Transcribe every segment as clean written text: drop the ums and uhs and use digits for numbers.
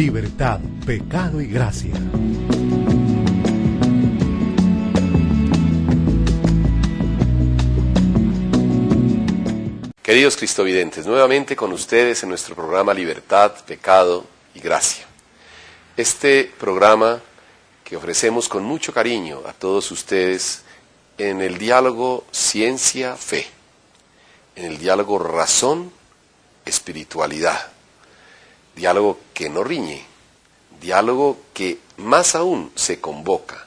Libertad, pecado y gracia. Queridos cristovidentes, nuevamente con ustedes en nuestro programa Libertad, Pecado y Gracia. Este programa que ofrecemos con mucho cariño a todos ustedes en el diálogo ciencia-fe, en el diálogo razón-espiritualidad, diálogo que no riñe, diálogo que más aún se convoca.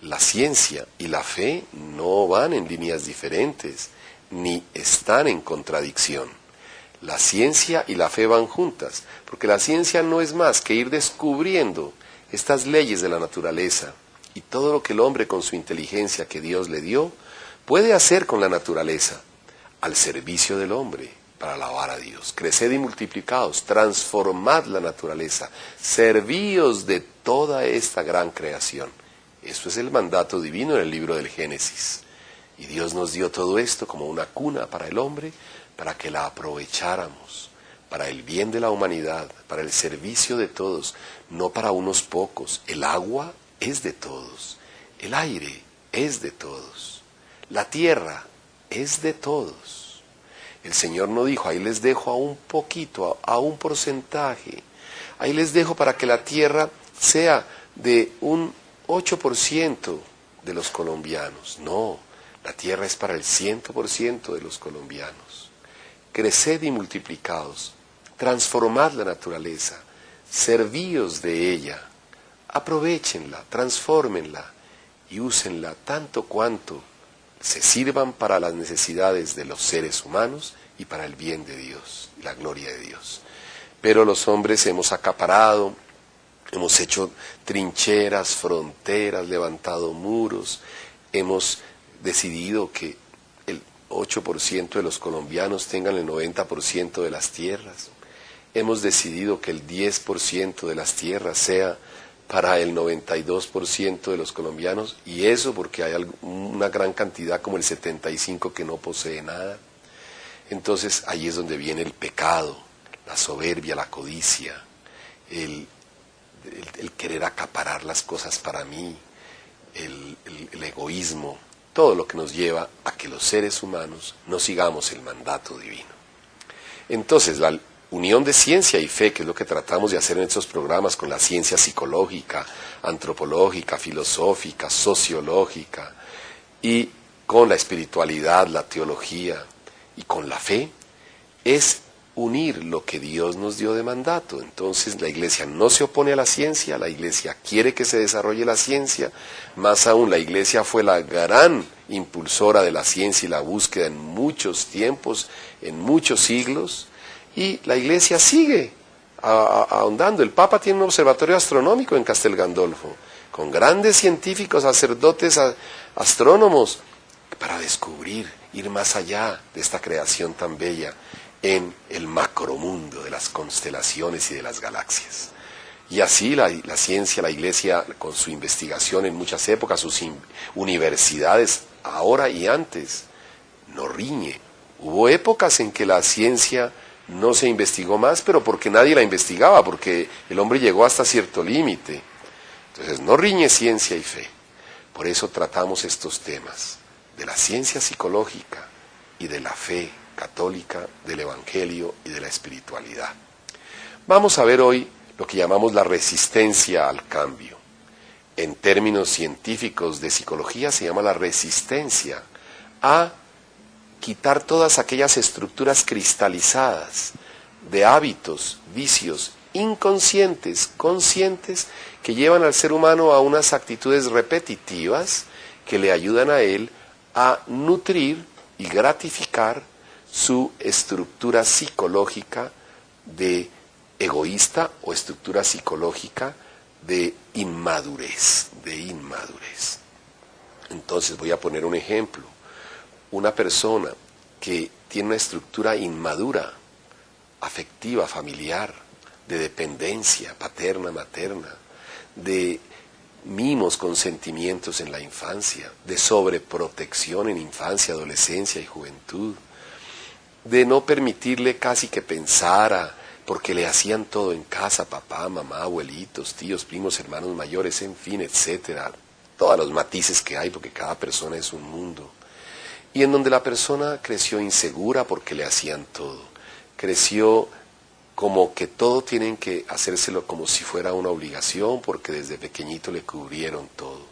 La ciencia y la fe no van en líneas diferentes, ni están en contradicción. La ciencia y la fe van juntas, porque la ciencia no es más que ir descubriendo estas leyes de la naturaleza y todo lo que el hombre con su inteligencia que Dios le dio puede hacer con la naturaleza al servicio del hombre para alabar a Dios. Creced y multiplicaos, transformad la naturaleza, servíos de toda esta gran creación. Esto es el mandato divino en el libro del Génesis. Y Dios nos dio todo esto como una cuna para el hombre, para que la aprovecháramos, para el bien de la humanidad, para el servicio de todos, no para unos pocos. El agua es de todos, el aire es de todos, la tierra es de todos. El Señor no dijo, ahí les dejo a un poquito, a un porcentaje, ahí les dejo para que la tierra sea de un 8% de los colombianos. No. La tierra es para el 100% de los colombianos. Creced y multiplicaos, transformad la naturaleza, servíos de ella, aprovéchenla, transfórmenla y úsenla tanto cuanto se sirvan para las necesidades de los seres humanos y para el bien de Dios, la gloria de Dios. Pero los hombres hemos acaparado, hemos hecho trincheras, fronteras, levantado muros, hemos decidido que el 8% de los colombianos tengan el 90% de las tierras. Hemos decidido que el 10% de las tierras sea para el 92% de los colombianos, y eso porque hay una gran cantidad como el 75% que no posee nada. Entonces ahí es donde viene el pecado, la soberbia, la codicia, el querer acaparar las cosas para mí, el egoísmo. Todo lo que nos lleva a que los seres humanos no sigamos el mandato divino. Entonces, la unión de ciencia y fe, que es lo que tratamos de hacer en estos programas con la ciencia psicológica, antropológica, filosófica, sociológica, y con la espiritualidad, la teología, y con la fe, es unir lo que Dios nos dio de mandato. Entonces la Iglesia no se opone a la ciencia, la Iglesia quiere que se desarrolle la ciencia, más aún la Iglesia fue la gran impulsora de la ciencia y la búsqueda en muchos tiempos, en muchos siglos, y la Iglesia sigue ahondando. El Papa tiene un observatorio astronómico en Castel Gandolfo, con grandes científicos, sacerdotes, astrónomos, para descubrir, ir más allá de esta creación tan bella, en el macromundo de las constelaciones y de las galaxias. Y así la ciencia, la Iglesia, con su investigación en muchas épocas, sus universidades, ahora y antes, no riñe. Hubo épocas en que la ciencia no se investigó más, pero porque nadie la investigaba, porque el hombre llegó hasta cierto límite. Entonces no riñe ciencia y fe. Por eso tratamos estos temas, de la ciencia psicológica y de la fe católica, del Evangelio y de la espiritualidad. Vamos a ver hoy lo que llamamos la resistencia al cambio. En términos científicos de psicología se llama la resistencia a quitar todas aquellas estructuras cristalizadas de hábitos, vicios inconscientes, conscientes, que llevan al ser humano a unas actitudes repetitivas que le ayudan a él a nutrir y gratificar su estructura psicológica de egoísta o estructura psicológica de inmadurez, Entonces voy a poner un ejemplo. Una persona que tiene una estructura inmadura, afectiva, familiar, de dependencia paterna, materna, de mimos con sentimientos en la infancia, de sobreprotección en infancia, adolescencia y juventud, de no permitirle casi que pensara, porque le hacían todo en casa, papá, mamá, abuelitos, tíos, primos, hermanos mayores, en fin, etcétera. Todos los matices que hay, porque cada persona es un mundo. Y en donde la persona creció insegura porque le hacían todo. Creció como que todo tienen que hacérselo como si fuera una obligación, porque desde pequeñito le cubrieron todo.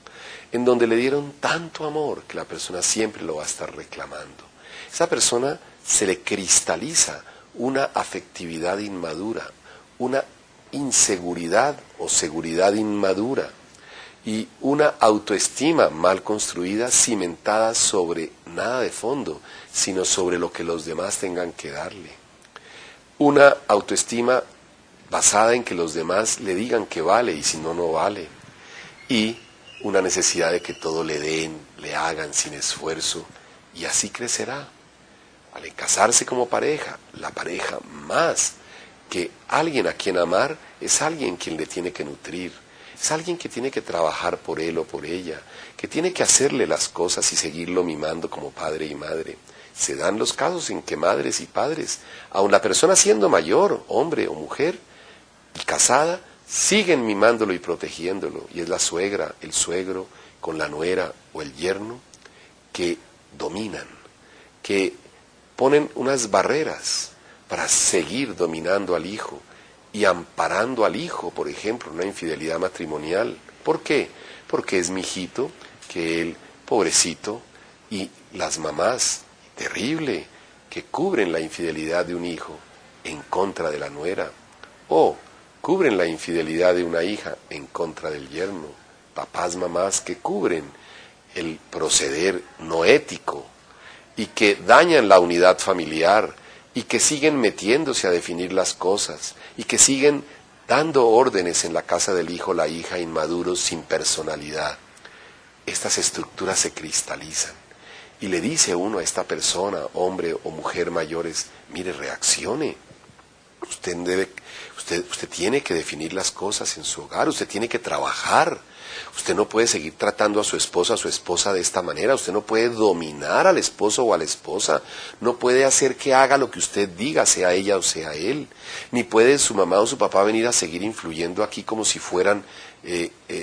En donde le dieron tanto amor que la persona siempre lo va a estar reclamando. Esa persona se le cristaliza una afectividad inmadura, una inseguridad o seguridad inmadura y una autoestima mal construida, cimentada sobre nada de fondo, sino sobre lo que los demás tengan que darle. Una autoestima basada en que los demás le digan que vale y si no, no vale. Y una necesidad de que todo le den, le hagan sin esfuerzo, y así crecerá. Al casarse como pareja, la pareja más que alguien a quien amar es alguien quien le tiene que nutrir, es alguien que tiene que trabajar por él o por ella, que tiene que hacerle las cosas y seguirlo mimando como padre y madre. Se dan los casos en que madres y padres, aun la persona siendo mayor, hombre o mujer, y casada, siguen mimándolo y protegiéndolo, y es la suegra, el suegro, con la nuera o el yerno, que dominan, que ponen unas barreras para seguir dominando al hijo y amparando al hijo, por ejemplo, una infidelidad matrimonial. ¿Por qué? Porque es mi hijito, que él, pobrecito, y las mamás, terrible, que cubren la infidelidad de un hijo en contra de la nuera, o cubren la infidelidad de una hija en contra del yerno, papás, mamás que cubren el proceder no ético, y que dañan la unidad familiar, y que siguen metiéndose a definir las cosas, y que siguen dando órdenes en la casa del hijo o la hija inmaduros sin personalidad. Estas estructuras se cristalizan, y le dice uno a esta persona, hombre o mujer mayores, mire, reaccione. Usted tiene que definir las cosas en su hogar, usted tiene que trabajar. Usted no puede seguir tratando a su esposa de esta manera, usted no puede dominar al esposo o a la esposa, no puede hacer que haga lo que usted diga, sea ella o sea él, ni puede su mamá o su papá venir a seguir influyendo aquí como si fueran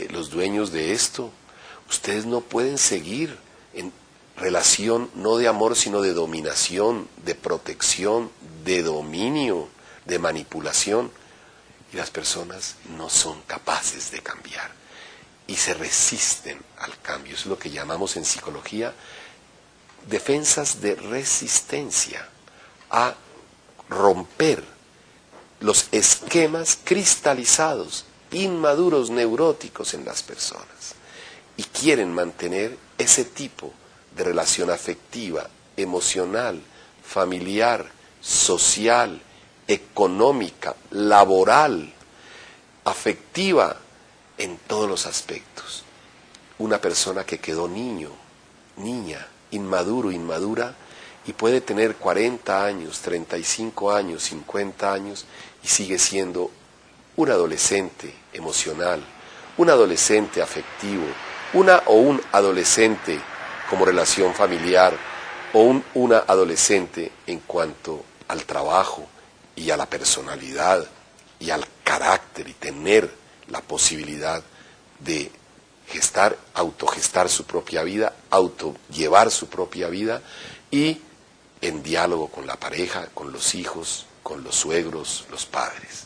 los dueños de esto. Ustedes no pueden seguir en relación no de amor sino de dominación, de protección, de dominio, de manipulación, y las personas no son capaces de cambiar y se resisten al cambio. Eso es lo que llamamos en psicología defensas de resistencia a romper los esquemas cristalizados, inmaduros, neuróticos en las personas, y quieren mantener ese tipo de relación afectiva, emocional, familiar, social, económica, laboral, afectiva, en todos los aspectos. Una persona que quedó niño, niña, inmaduro, inmadura, y puede tener 40 años, 35 años, 50 años, y sigue siendo un adolescente emocional, un adolescente afectivo, un adolescente como relación familiar, o una adolescente en cuanto al trabajo y a la personalidad y al carácter, y tener la posibilidad de autogestar su propia vida, autollevar su propia vida, y en diálogo con la pareja, con los hijos, con los suegros, los padres.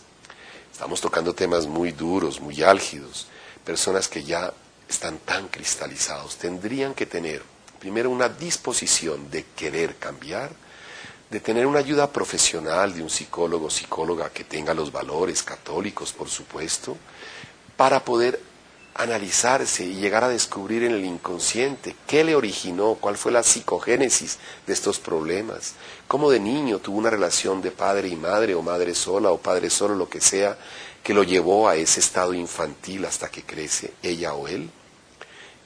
Estamos tocando temas muy duros, muy álgidos, personas que ya están tan cristalizados. Tendrían que tener primero una disposición de querer cambiar, de tener una ayuda profesional de un psicólogo, psicóloga que tenga los valores católicos, por supuesto, para poder analizarse y llegar a descubrir en el inconsciente qué le originó, cuál fue la psicogénesis de estos problemas, cómo de niño tuvo una relación de padre y madre, o madre sola o padre solo, lo que sea, que lo llevó a ese estado infantil hasta que crece ella o él,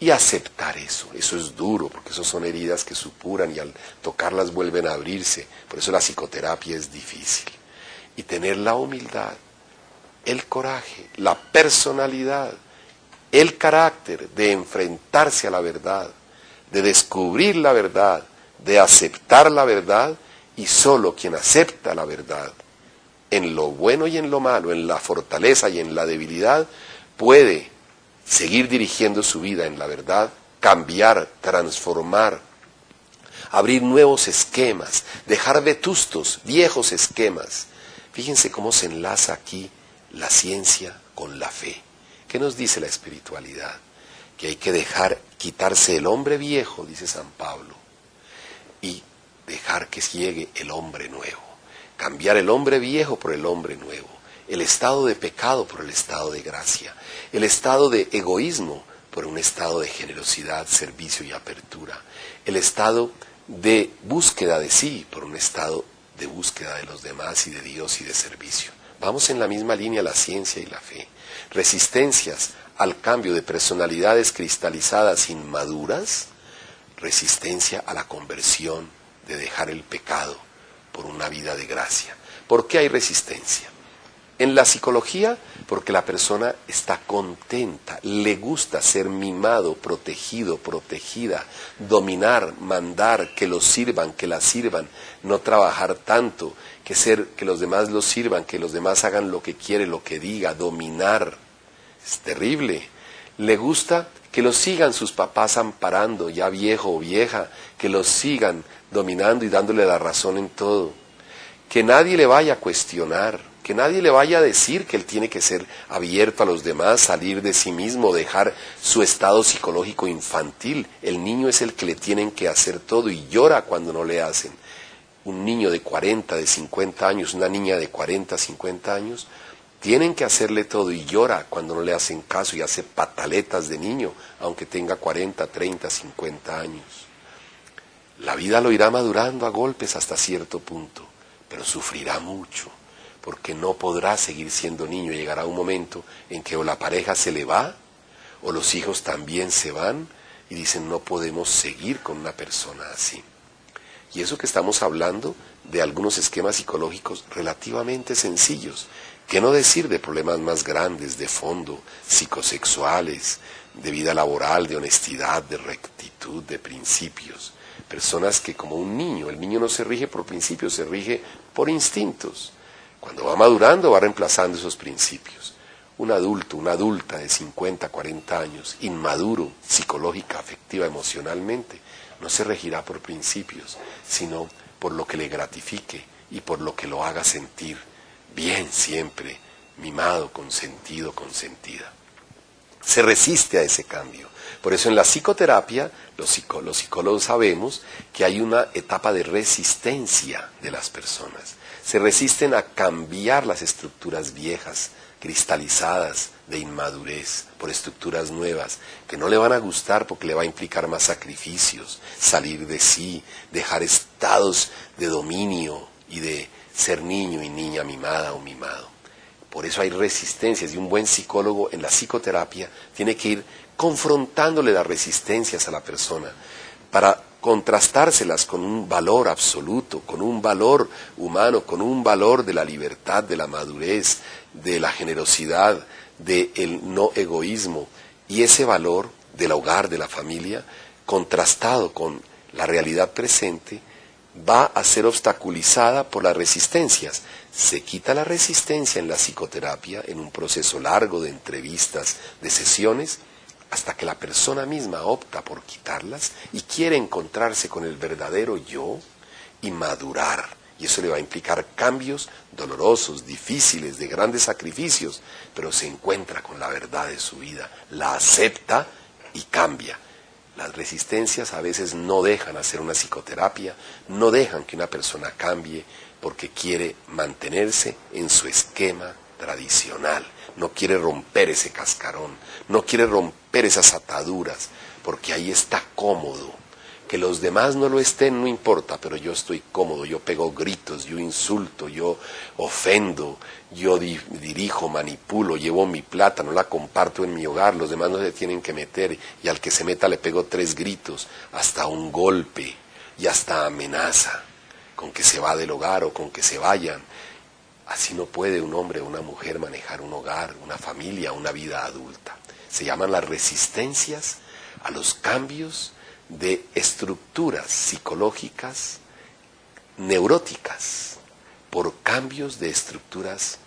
y aceptar eso. Eso es duro, porque eso son heridas que supuran y al tocarlas vuelven a abrirse. Por eso la psicoterapia es difícil. Y tener la humildad, el coraje, la personalidad, el carácter de enfrentarse a la verdad, de descubrir la verdad, de aceptar la verdad, y solo quien acepta la verdad en lo bueno y en lo malo, en la fortaleza y en la debilidad, puede seguir dirigiendo su vida en la verdad, cambiar, transformar, abrir nuevos esquemas, dejar vetustos, viejos esquemas. Fíjense cómo se enlaza aquí la ciencia con la fe. ¿Qué nos dice la espiritualidad? Que hay que quitarse el hombre viejo, dice San Pablo, y dejar que llegue el hombre nuevo. Cambiar el hombre viejo por el hombre nuevo. El estado de pecado por el estado de gracia. El estado de egoísmo por un estado de generosidad, servicio y apertura. El estado de búsqueda de sí por un estado de búsqueda de los demás y de Dios y de servicio. Vamos en la misma línea la ciencia y la fe. Resistencias al cambio de personalidades cristalizadas inmaduras, resistencia a la conversión de dejar el pecado por una vida de gracia. ¿Por qué hay resistencia? En la psicología, porque la persona está contenta, le gusta ser mimado, protegido, protegida, dominar, mandar, que los sirvan, que la sirvan, no trabajar tanto, que los demás los sirvan, que los demás hagan lo que quiere, lo que diga, dominar. Es terrible. Le gusta que los sigan sus papás amparando, ya viejo o vieja, que los sigan dominando y dándole la razón en todo. Que nadie le vaya a cuestionar, que nadie le vaya a decir que él tiene que ser abierto a los demás, salir de sí mismo, dejar su estado psicológico infantil. El niño es el que le tienen que hacer todo y llora cuando no le hacen. Un niño de 40, de 50 años, una niña de 40, 50 años, tienen que hacerle todo y llora cuando no le hacen caso y hace pataletas de niño, aunque tenga 40, 30, 50 años. La vida lo irá madurando a golpes hasta cierto punto, pero sufrirá mucho, porque no podrá seguir siendo niño. Llegará un momento en que o la pareja se le va, o los hijos también se van, y dicen no podemos seguir con una persona así. Y eso que estamos hablando de algunos esquemas psicológicos relativamente sencillos, ¿qué no decir de problemas más grandes, de fondo, psicosexuales, de vida laboral, de honestidad, de rectitud, de principios? Personas que como un niño, el niño no se rige por principios, se rige por instintos. Cuando va madurando va reemplazando esos principios. Un adulto, una adulta de 50, 40 años, inmaduro, psicológica, afectiva, emocionalmente, no se regirá por principios, sino por lo que le gratifique y por lo que lo haga sentir bien siempre, mimado, consentido, consentida. Se resiste a ese cambio. Por eso en la psicoterapia, los psicólogos sabemos que hay una etapa de resistencia de las personas. Se resisten a cambiar las estructuras viejas, cristalizadas, de inmadurez, por estructuras nuevas, que no le van a gustar porque le va a implicar más sacrificios, salir de sí, dejar estados de dominio y de ser niño y niña mimada o mimado. Por eso hay resistencias y un buen psicólogo en la psicoterapia tiene que ir confrontándole las resistencias a la persona para contrastárselas con un valor absoluto, con un valor humano, con un valor de la libertad, de la madurez, de la generosidad, del no egoísmo. Y ese valor del hogar, de la familia, contrastado con la realidad presente, va a ser obstaculizada por las resistencias. Se quita la resistencia en la psicoterapia, en un proceso largo de entrevistas, de sesiones, hasta que la persona misma opta por quitarlas y quiere encontrarse con el verdadero yo y madurar. Y eso le va a implicar cambios dolorosos, difíciles, de grandes sacrificios, pero se encuentra con la verdad de su vida, la acepta y cambia. Las resistencias a veces no dejan hacer una psicoterapia, no dejan que una persona cambie porque quiere mantenerse en su esquema tradicional, no quiere romper ese cascarón, no quiere romper esas ataduras, porque ahí está cómodo. Que los demás no lo estén no importa, pero yo estoy cómodo, yo pego gritos, yo insulto, yo ofendo, yo dirijo, manipulo, llevo mi plata, no la comparto en mi hogar, los demás no se tienen que meter y al que se meta le pego 3 gritos, hasta un golpe y hasta amenaza con que se va del hogar o con que se vayan. Así no puede un hombre o una mujer manejar un hogar, una familia, una vida adulta. Se llaman las resistencias a los cambios de estructuras psicológicas neuróticas, por cambios de estructuras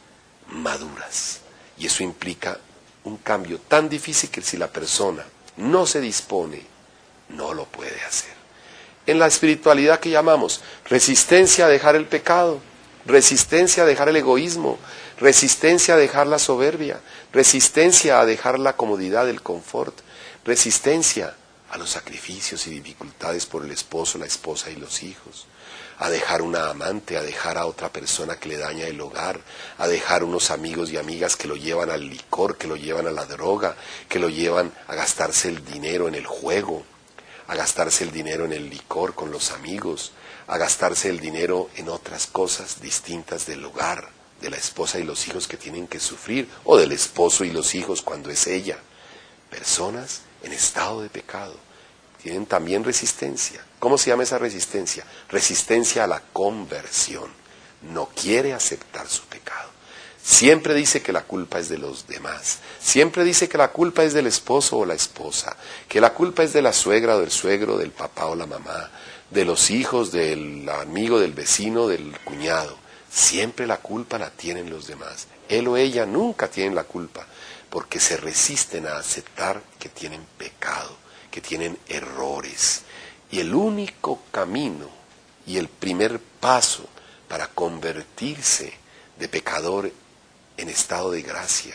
maduras. Y eso implica un cambio tan difícil que si la persona no se dispone, no lo puede hacer. En la espiritualidad que llamamos resistencia a dejar el pecado, resistencia a dejar el egoísmo, resistencia a dejar la soberbia, resistencia a dejar la comodidad, el confort, resistencia a los sacrificios y dificultades por el esposo, la esposa y los hijos, a dejar una amante, a dejar a otra persona que le daña el hogar, a dejar unos amigos y amigas que lo llevan al licor, que lo llevan a la droga, que lo llevan a gastarse el dinero en el juego, a gastarse el dinero en el licor con los amigos, a gastarse el dinero en otras cosas distintas del hogar, de la esposa y los hijos que tienen que sufrir, o del esposo y los hijos cuando es ella. Personas en estado de pecado tienen también resistencia. ¿Cómo se llama esa resistencia? Resistencia a la conversión. No quiere aceptar su pecado. Siempre dice que la culpa es de los demás. Siempre dice que la culpa es del esposo o la esposa, que la culpa es de la suegra o del suegro, del papá o la mamá, de los hijos, del amigo, del vecino, del cuñado. Siempre la culpa la tienen los demás. Él o ella nunca tienen la culpa, porque se resisten a aceptar que tienen pecado, que tienen errores. Y el único camino y el primer paso para convertirse de pecador en estado de gracia,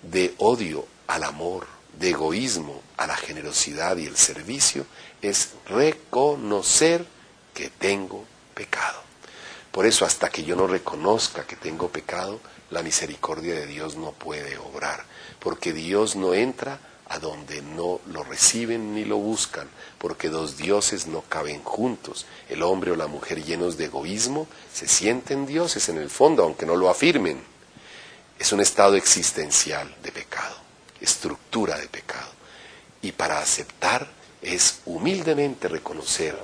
de odio al amor, de egoísmo a la generosidad y el servicio, es reconocer que tengo pecado. Por eso, hasta que yo no reconozca que tengo pecado, la misericordia de Dios no puede obrar, porque Dios no entra a donde no lo reciben ni lo buscan, porque dos dioses no caben juntos. El hombre o la mujer llenos de egoísmo se sienten dioses en el fondo, aunque no lo afirmen. Es un estado existencial de pecado, estructura de pecado. Y para aceptar es humildemente reconocer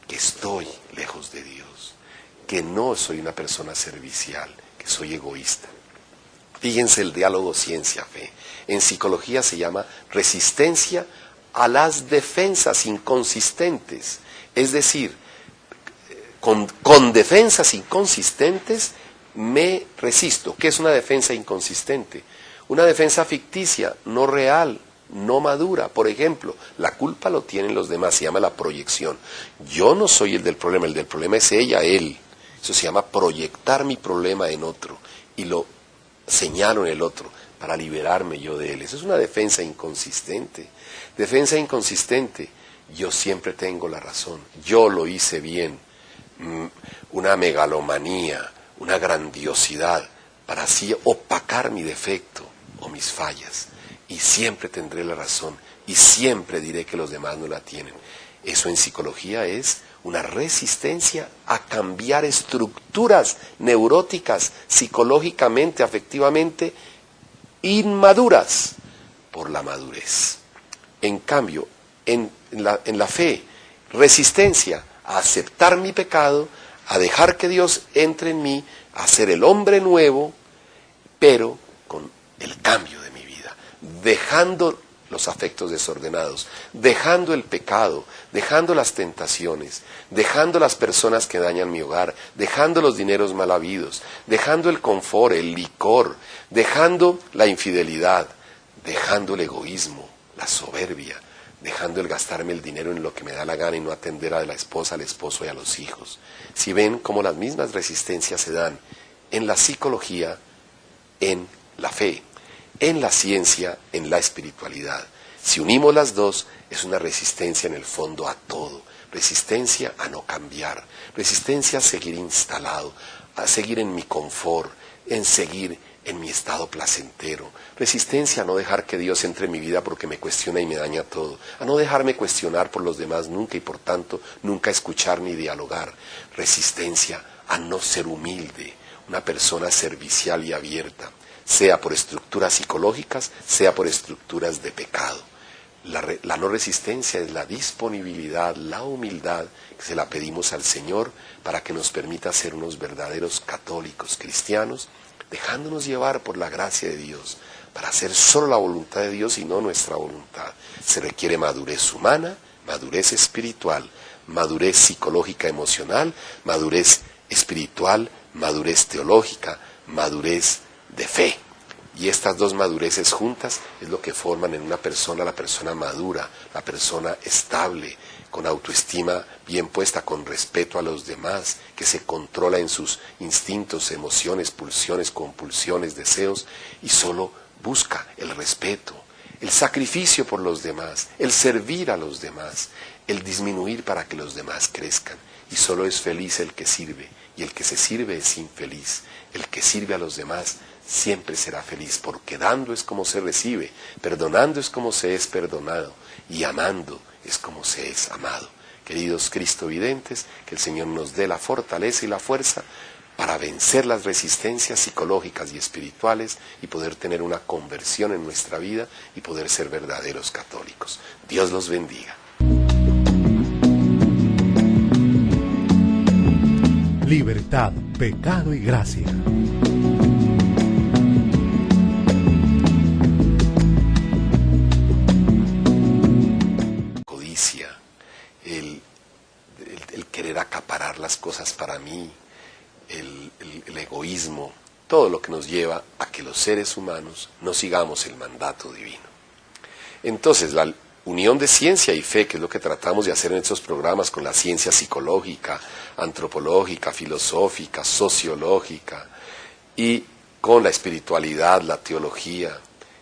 que estoy lejos de Dios, que no soy una persona servicial, que soy egoísta. Fíjense el diálogo ciencia-fe. En psicología se llama resistencia a las defensas inconsistentes. Es decir, con defensas inconsistentes me resisto. ¿Qué es una defensa inconsistente? Una defensa ficticia, no real, no madura. Por ejemplo, la culpa lo tienen los demás, se llama la proyección. Yo no soy el del problema es ella, él. Eso se llama proyectar mi problema en otro y lo señalo en el otro para liberarme yo de él. Eso es una defensa inconsistente. Defensa inconsistente, yo siempre tengo la razón, yo lo hice bien. Una megalomanía, una grandiosidad para así opacar mi defecto o mis fallas. Y siempre tendré la razón y siempre diré que los demás no la tienen. Eso en psicología es una resistencia a cambiar estructuras neuróticas, psicológicamente, afectivamente, inmaduras por la madurez. En cambio, en la fe, resistencia a aceptar mi pecado, a dejar que Dios entre en mí, a ser el hombre nuevo, pero con el cambio de mi vida, dejando los afectos desordenados, dejando el pecado, dejando las tentaciones, dejando las personas que dañan mi hogar, dejando los dineros mal habidos, dejando el confort, el licor, dejando la infidelidad, dejando el egoísmo, la soberbia, dejando el gastarme el dinero en lo que me da la gana y no atender a la esposa, al esposo y a los hijos. Si ven cómo las mismas resistencias se dan en la psicología, en la fe, en la ciencia, en la espiritualidad. Si unimos las dos, es una resistencia en el fondo a todo. Resistencia a no cambiar, resistencia a seguir instalado, a seguir en mi confort, en seguir en mi estado placentero. Resistencia a no dejar que Dios entre en mi vida porque me cuestiona y me daña todo. A no dejarme cuestionar por los demás nunca y por tanto nunca escuchar ni dialogar. Resistencia a no ser humilde, una persona servicial y abierta, sea por estructuras psicológicas, sea por estructuras de pecado. La no resistencia es la disponibilidad, la humildad que se la pedimos al Señor para que nos permita ser unos verdaderos católicos cristianos, dejándonos llevar por la gracia de Dios, para hacer solo la voluntad de Dios y no nuestra voluntad. Se requiere madurez humana, madurez espiritual, madurez psicológica emocional, madurez espiritual, madurez teológica, madurez de fe. Y estas dos madureces juntas es lo que forman en una persona la persona madura, la persona estable, con autoestima bien puesta, con respeto a los demás, que se controla en sus instintos, emociones, pulsiones, compulsiones, deseos, y solo busca el respeto, el sacrificio por los demás, el servir a los demás, el disminuir para que los demás crezcan. Y solo es feliz el que sirve, y el que se sirve es infeliz. El que sirve a los demás siempre será feliz, porque dando es como se recibe, perdonando es como se es perdonado, y amando es como se es amado. Queridos cristovidentes, que el Señor nos dé la fortaleza y la fuerza para vencer las resistencias psicológicas y espirituales y poder tener una conversión en nuestra vida y poder ser verdaderos católicos. Dios los bendiga. Libertad, pecado y gracia. Codicia, el querer acaparar las cosas para mí, el egoísmo, todo lo que nos lleva a que los seres humanos no sigamos el mandato divino. Entonces, la unión de ciencia y fe, que es lo que tratamos de hacer en estos programas con la ciencia psicológica, antropológica, filosófica, sociológica, y con la espiritualidad, la teología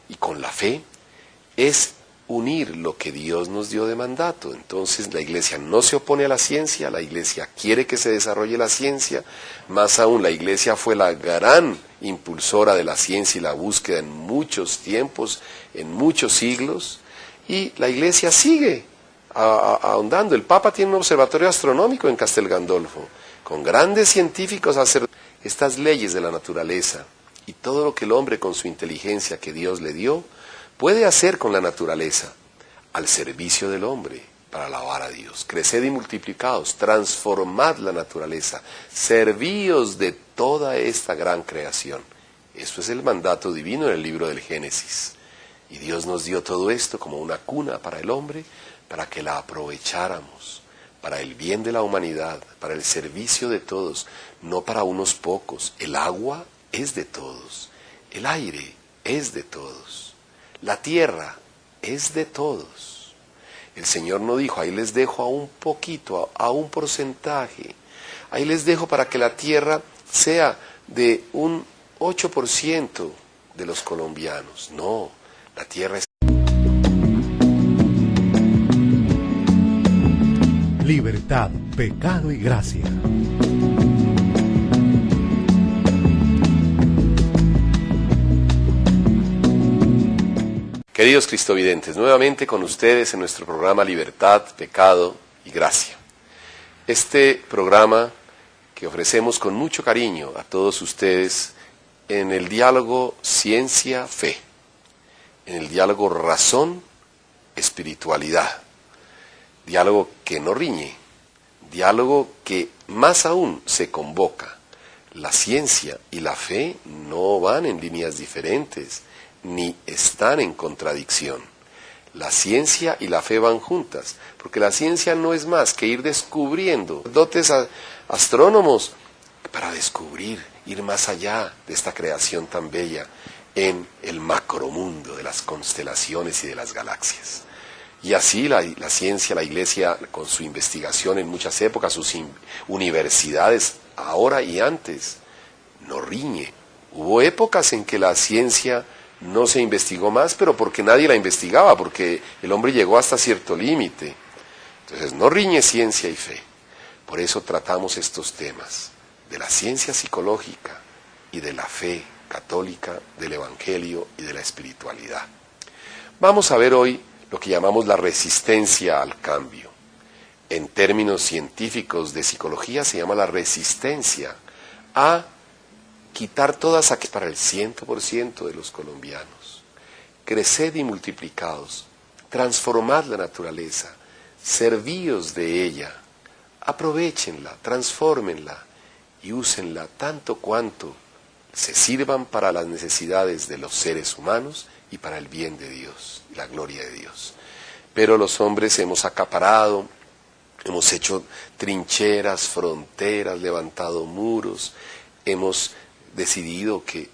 y con la fe, es unir lo que Dios nos dio de mandato. Entonces la Iglesia no se opone a la ciencia, la Iglesia quiere que se desarrolle la ciencia, más aún la Iglesia fue la gran impulsora de la ciencia y la búsqueda en muchos tiempos, en muchos siglos, y la Iglesia sigue ahondando. El Papa tiene un observatorio astronómico en Castel Gandolfo, con grandes científicos a hacer estas leyes de la naturaleza, y todo lo que el hombre con su inteligencia que Dios le dio, puede hacer con la naturaleza, al servicio del hombre, para alabar a Dios. Creced y multiplicaos, transformad la naturaleza, servíos de toda esta gran creación. Eso es el mandato divino en el libro del Génesis. Y Dios nos dio todo esto como una cuna para el hombre, para que la aprovecháramos, para el bien de la humanidad, para el servicio de todos, no para unos pocos. El agua es de todos, el aire es de todos. La tierra es de todos. El Señor no dijo, ahí les dejo a un poquito, a un porcentaje. Ahí les dejo para que la tierra sea de un 8% de los colombianos. No, la tierra es... Libertad, pecado y gracia. Queridos cristovidentes, nuevamente con ustedes en nuestro programa Libertad, Pecado y Gracia. Este programa que ofrecemos con mucho cariño a todos ustedes en el diálogo ciencia-fe, en el diálogo razón-espiritualidad, diálogo que no riñe, diálogo que más aún se convoca. La ciencia y la fe no van en líneas diferentes, ni están en contradicción. La ciencia y la fe van juntas, porque la ciencia no es más que ir descubriendo dotes astrónomos para descubrir, ir más allá de esta creación tan bella en el macromundo de las constelaciones y de las galaxias. Y así la ciencia, la Iglesia, con su investigación en muchas épocas, sus universidades, ahora y antes, no riñe. Hubo épocas en que la ciencia no se investigó más, pero porque nadie la investigaba, porque el hombre llegó hasta cierto límite. Entonces no riñe ciencia y fe. Por eso tratamos estos temas de la ciencia psicológica y de la fe católica, del Evangelio y de la espiritualidad. Vamos a ver hoy lo que llamamos la resistencia al cambio. En términos científicos de psicología se llama la resistencia a quitar todas aquellas para el 100% de los colombianos. Creced y multiplicaos, transformad la naturaleza, servíos de ella, aprovéchenla, transfórmenla y úsenla tanto cuanto se sirvan para las necesidades de los seres humanos y para el bien de Dios, la gloria de Dios. Pero los hombres hemos acaparado, hemos hecho trincheras, fronteras, levantado muros, hemos decidido que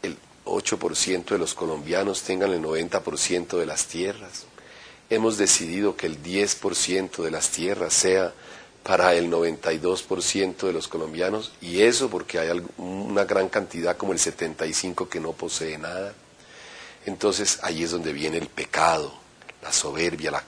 el 8% de los colombianos tengan el 90% de las tierras. Hemos decidido que el 10% de las tierras sea para el 92% de los colombianos, y eso porque hay una gran cantidad como el 75% que no posee nada. Entonces ahí es donde viene el pecado, la soberbia, la